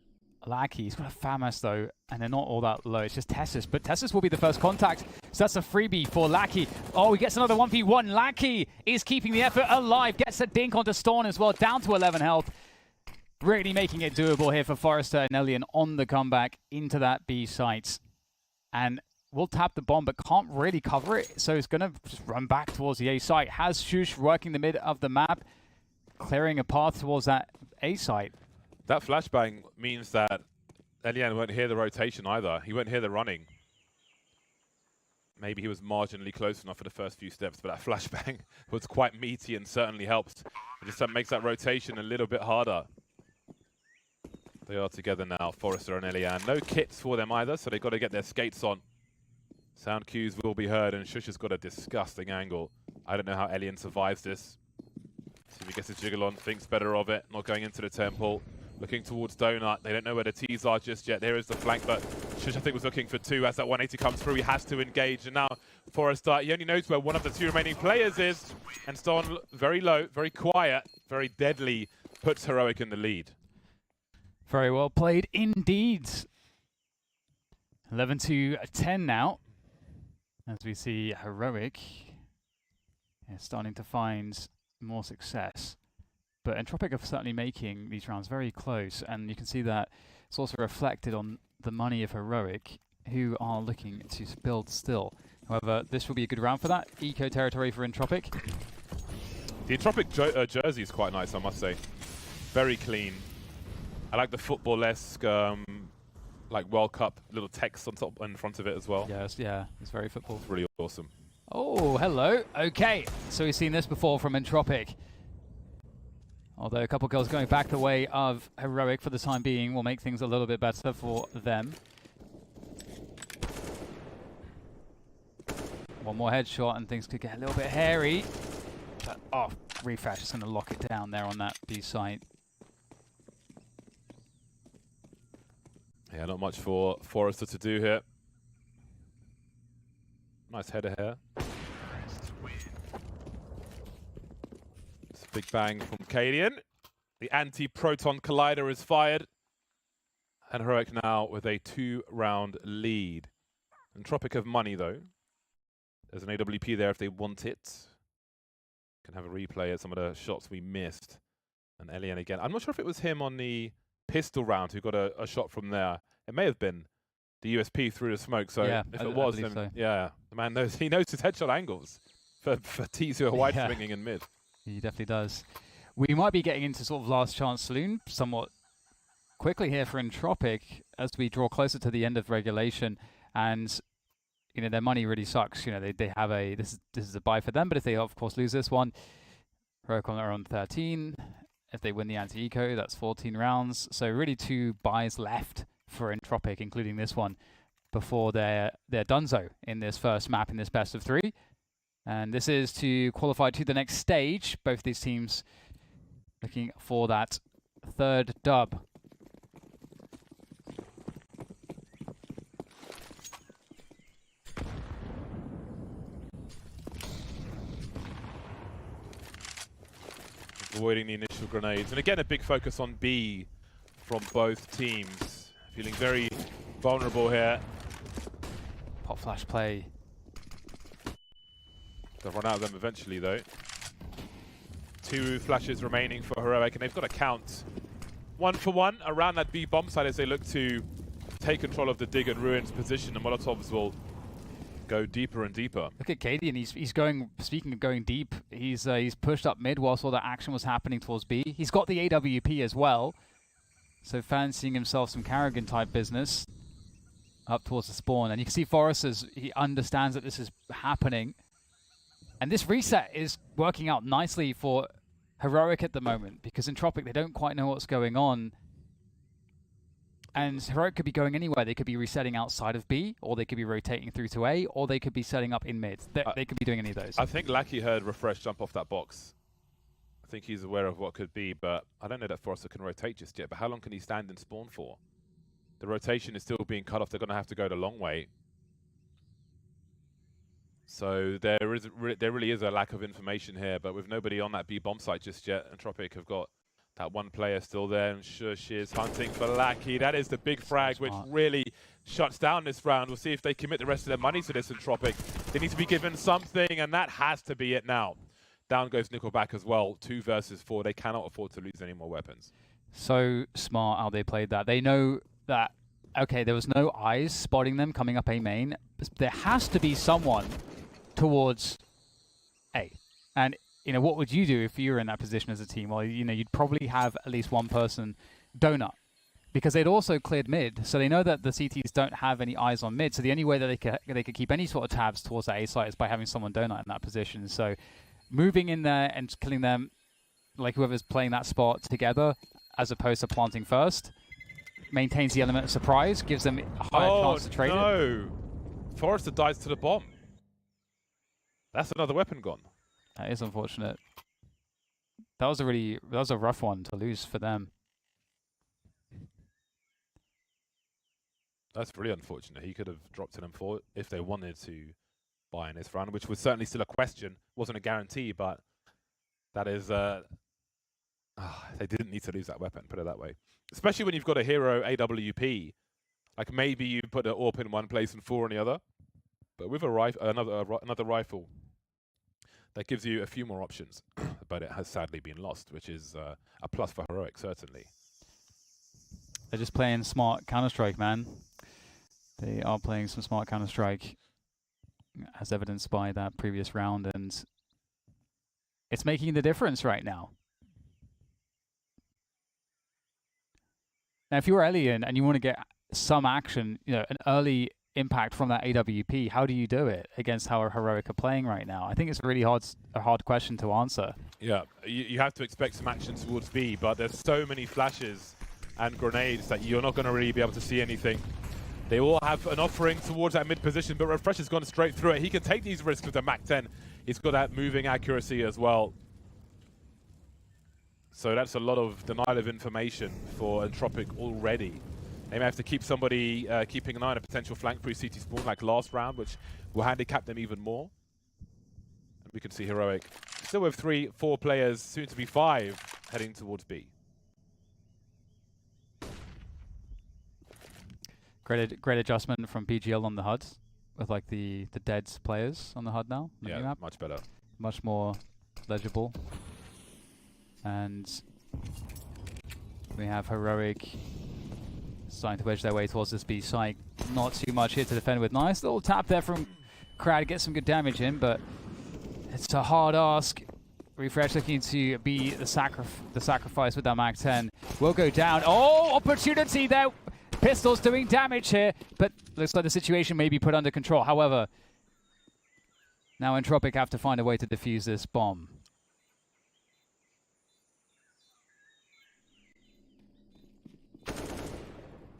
Lackey. He's got a FAMAS though, and they're not all that low. It's just Testes, but Testes will be the first contact. So that's a freebie for Lackey. Oh, he gets another 1v1. Lackey is keeping the effort alive. Gets a dink onto Storm as well, down to 11 health. Really making it doable here for Forrester and Elian on the comeback into that B site. And will tap the bomb, but can't really cover it. So it's going to just run back towards the A site. Has Shush working the mid of the map, clearing a path towards that A site. That flashbang means that Elian won't hear the rotation either. He won't hear the running. Maybe he was marginally close enough for the first few steps, but that flashbang was quite meaty and certainly helps. It just makes that rotation a little bit harder. They are together now, Forrester and Elian. No kits for them either, so they've got to get their skates on. Sound cues will be heard, and Shush has got a disgusting angle. I don't know how Elian survives this. See if he gets his jiggle on, thinks better of it, not going into the temple. Looking towards Donut. They don't know where the T's are just yet. There is the flank, but Shush, I think, was looking for 2. As that 180 comes through, he has to engage. And now Forrester, he only knows where one of the 2 remaining players is. And Stone, very low, very quiet, very deadly, puts Heroic in the lead. Very well played indeed. 11-10 now. As we see Heroic starting to find more success. But Entropiq are certainly making these rounds very close, and you can see that it's also reflected on the money of Heroic, who are looking to build still. However, this will be a good round for that. Eco territory for Entropiq. The Entropiq jersey is quite nice, I must say. Very clean. I like the football-esque, like World Cup little text on top in front of it as well. Yes, yeah, it's very football. It's really awesome. Oh, hello. Okay, so we've seen this before from Entropiq. Although a couple kills going back the way of Heroic for the time being will make things a little bit better for them. One more headshot and things could get a little bit hairy. But, oh, Refresh is going to lock it down there on that B site. Yeah, not much for Forrester to do here. Nice header here. Big bang from Cadian. The anti-proton collider is fired. And Heroic now with a 2-round lead. Entropiq have money though. There's an AWP there if they want it. Can have a replay at some of the shots we missed. And Elian again. I'm not sure if it was him on the pistol round who got a shot from there. It may have been the USP through the smoke. So yeah, if it was, then so. yeah, the man knows. He knows his headshot angles for T's who are wide swinging in mid. He definitely does. We might be getting into sort of last chance saloon somewhat quickly here for Entropiq as we draw closer to the end of regulation, and you know their money really sucks. You know they have a this is a buy for them, but if they of course lose this one, Heroic are on 13. If they win the anti-eco, that's 14 rounds. So really 2 buys left for Entropiq, including this one, before they're donezo in this first map in this best of 3. And this is to qualify to the next stage. Both these teams looking for that 3rd dub. Avoiding the initial grenades. And again, a big focus on B from both teams. Feeling very vulnerable here. Pop flash play. They'll run out of them eventually, though. 2 flashes remaining for Heroic, and they've got to count 1 for 1 around that B bomb site as they look to take control of the Dig and Ruins position, and Molotovs will go deeper and deeper. Look at Katie, and he's going. Speaking of going deep, he's pushed up mid whilst all that action was happening towards B. He's got the AWP as well, so fancying himself some Carrigan type business up towards the spawn. And you can see Forrest he understands that this is happening, and this reset is working out nicely for Heroic at the moment because Entropiq, they don't quite know what's going on. And Heroic could be going anywhere. They could be resetting outside of B, or they could be rotating through to A, or they could be setting up in mid. They could be doing any of those. I think Lackey heard Refresh jump off that box. I think he's aware of what could be, but I don't know that Forrester can rotate just yet. But how long can he stand and spawn for? The rotation is still being cut off. They're going to have to go the long way. So there really is a lack of information here, but with nobody on that B bomb site just yet, Entropiq have got that 1 player still there, and Shush is hunting for Lackey. That is the big frag, which really shuts down this round. We'll see if they commit the rest of their money to this Entropiq. They need to be given something, and that has to be it now. Down goes Nickelback as well, 2 versus 4. They cannot afford to lose any more weapons. So smart how they played that. They know that, okay, there was no eyes spotting them coming up A main. There has to be someone towards A. And you know, what would you do if you were in that position as a team? Well, you know, you'd probably have at least 1 person donut, because they'd also cleared mid, so they know that the CTs don't have any eyes on mid. So the only way that they could keep any sort of tabs towards that A site is by having someone donut in that position. So moving in there and killing them, like whoever's playing that spot together, as opposed to planting first, maintains the element of surprise, gives them a higher chance to trade it. Forrester dies to the bomb. That's another weapon gone. That is unfortunate. That was a rough one to lose for them. That's really unfortunate. He could have dropped to them for if they wanted to buy in this round, which was certainly still a question. Wasn't a guarantee, but that is they didn't need to lose that weapon, put it that way. Especially when you've got a hero AWP. Like maybe you put an AWP in one place and 4 in the other. But with a another rifle, that gives you a few more options, but it has sadly been lost, which is a plus for Heroic, certainly. They're just playing smart Counter-Strike, man. They are playing some smart Counter-Strike, as evidenced by that previous round, and it's making the difference right now. Now, if you're Elian and you want to get some action, you know, an early impact from that AWP, how do you do it against how Heroic are playing right now? I think it's a really hard question to answer. Yeah, you have to expect some action towards B, but there's so many flashes and grenades that you're not going to really be able to see anything. They all have an offering towards that mid position, but Refresh has gone straight through it. He can take these risks with the Mac 10. He's got that moving accuracy as well. So that's a lot of denial of information for Entropiq already. They may have to keep somebody keeping an eye on a potential flank through CT spawn like last round, which will handicap them even more. And we can see Heroic still with 3-4 players, soon to be 5, heading towards B. Great adjustment from PGL on the HUDs. with like the dead players on the HUD now. The new map. Much better. Much more legible. And we have Heroic starting to wedge their way towards this B site. Not too much here to defend with. Nice little tap there from Crad. Get some good damage in, but it's a hard ask. Refresh looking to be the sacrifice with that Mag 10. Will go down. Oh, opportunity there. Pistols doing damage here, but looks like the situation may be put under control. However, now Entropiq have to find a way to defuse this bomb.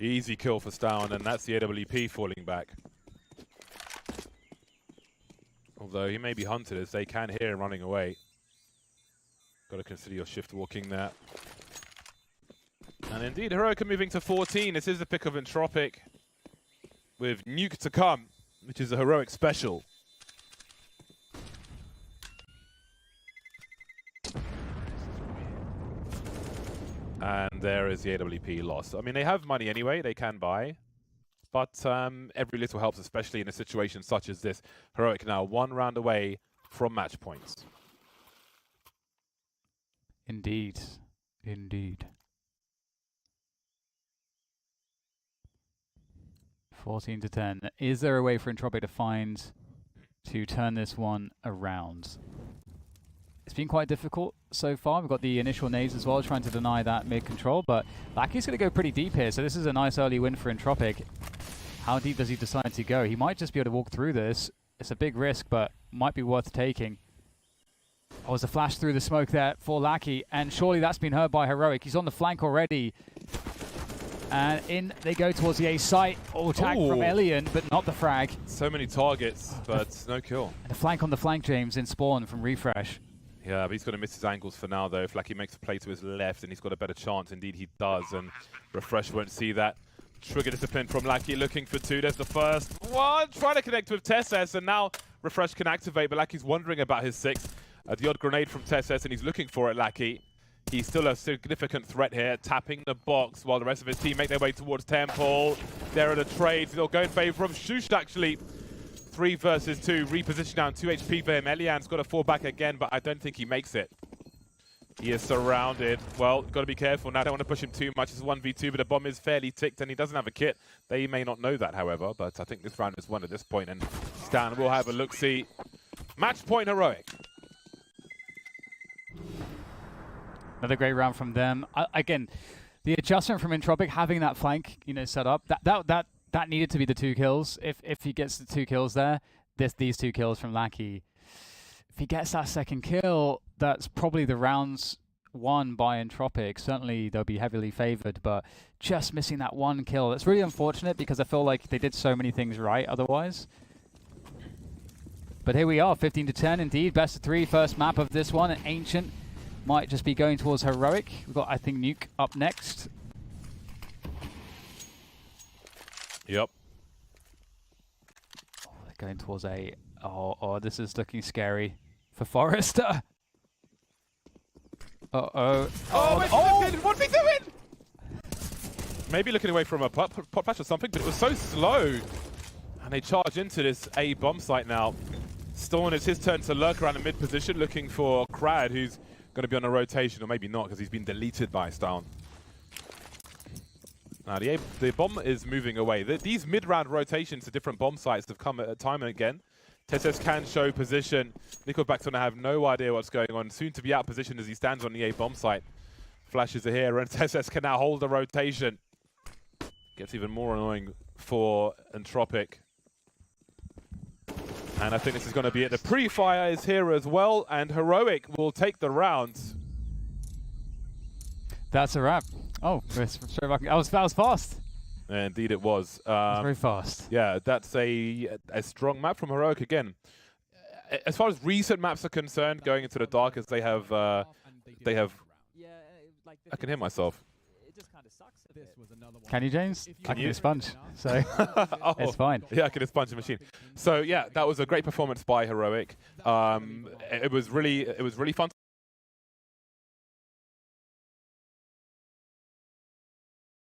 Easy kill for Stown, and that's the AWP falling back. Although he may be hunted, as they can hear him running away. Got to consider your shift walking there. And indeed, Heroic are moving to 14. This is the pick of Entropiq, with Nuke to come, which is a Heroic special. And there is the AWP loss. I mean, they have money anyway, they can buy. But every little helps, especially in a situation such as this. Heroic now 1 round away from match points. Indeed. Indeed. 14-10. Is there a way for Entropiq to turn this one around? It's been quite difficult so far. We've got the initial nades as well, trying to deny that mid-control, but Lackey's going to go pretty deep here, so this is a nice early win for Entropiq. How deep does he decide to go? He might just be able to walk through this. It's a big risk, but might be worth taking. Oh, there's a flash through the smoke there for Lackey, and surely that's been heard by Heroic. He's on the flank already. And in they go towards the A site. Oh, tag from Alien, but not the frag. So many targets, but no kill. And a flank on the flank, James, in spawn from Refresh. Yeah, but he's going to miss his angles for now, though. If Lackey makes a play to his left, and he's got a better chance. Indeed, he does, and Refresh won't see that. Trigger discipline from Lackey, looking for 2. There's the first one, trying to connect with Tesses, and now Refresh can activate, but Lackey's wondering about his 6. The odd grenade from Tesses, and he's looking for it, Lackey. He's still a significant threat here, tapping the box while the rest of his team make their way towards Temple. There are the trades. They'll go in favor of Shusht, actually. 3 versus 2, reposition down 2 HP for him. Elian's got to fall back again, but I don't think he makes it. He is surrounded. Well, got to be careful now. Don't want to push him too much. It's 1v2, but the bomb is fairly ticked, and he doesn't have a kit. They may not know that, however, but I think this round is won at this point, and Stan will have a look-see. Match point Heroic. Another great round from them. Again, the adjustment from Entropiq having that flank, set up, that needed to be the 2 kills. If he gets the 2 kills there, these 2 kills from Lackey. If he gets that second kill, that's probably the rounds won by Entropiq. Certainly they'll be heavily favored, but just missing that 1 kill. That's really unfortunate because I feel like they did so many things right otherwise. But here we are, 15-10 indeed. Best of 3, first map of this one. Ancient might just be going towards Heroic. We've got, I think, Nuke up next. Yep. Oh, they're going towards A. Oh, this is looking scary for Forrester. Uh-oh. What's he doing? Maybe looking away from a pop flash or something, but it was so slow. And they charge into this A bomb site now. Storm, it's his turn to lurk around the mid position, looking for Crad, who's going to be on a rotation, or maybe not, because he's been deleted by Stown. Now, the bomb is moving away. These mid-round rotations to different bomb sites have come at time and again. Tesses can show position. Nickelback's going to have no idea what's going on. Soon to be out of position as he stands on the A bomb site. Flashes are here, and Tesses can now hold the rotation. Gets even more annoying for Entropiq. And I think this is going to be it. The pre-fire is here as well, and Heroic will take the round. That's a wrap. Oh, that was fast. Indeed it was. Very fast. Yeah, that's a strong map from Heroic again. As far as recent maps are concerned, going into the darkest, they have. I can hear myself. Can you, James? Can you? I can sponge, so it's fine. Yeah, I can sponge the machine. So yeah, that was a great performance by Heroic. It was really fun.